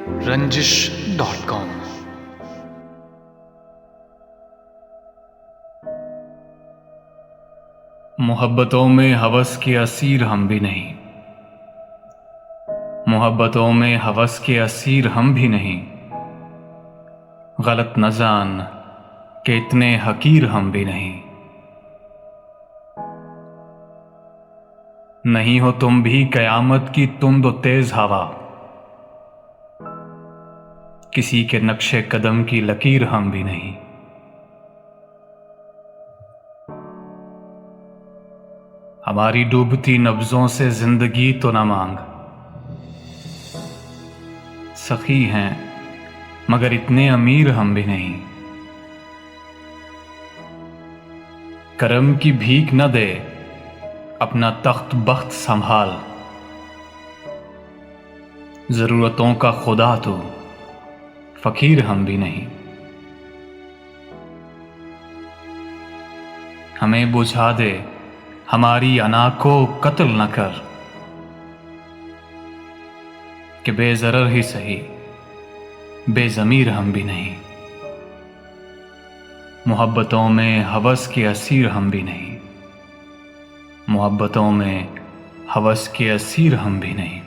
रंजिश.com। मोहब्बतों में हवस के असीर हम भी नहीं, मोहब्बतों में हवस के असीर हम भी नहीं। गलत न जान कि इतने हकीर हम भी नहीं। नहीं हो तुम भी कयामत की तुंद तेज हवा, किसी के नक्शे कदम की लकीर हम भी नहीं। हमारी डूबती नब्जों से जिंदगी तो न मांग, सखी हैं मगर इतने अमीर हम भी नहीं। करम की भीख न दे, अपना तख्त बख्त संभाल, जरूरतों का खुदा तू, फकीर हम भी नहीं। हमें बुझा दे हमारी अना को कत्ल न कर, कि बेजरर ही सही बेजमीर हम भी नहीं। मोहब्बतों में हवस के असीर हम भी नहीं, मोहब्बतों में हवस के असीर हम भी नहीं।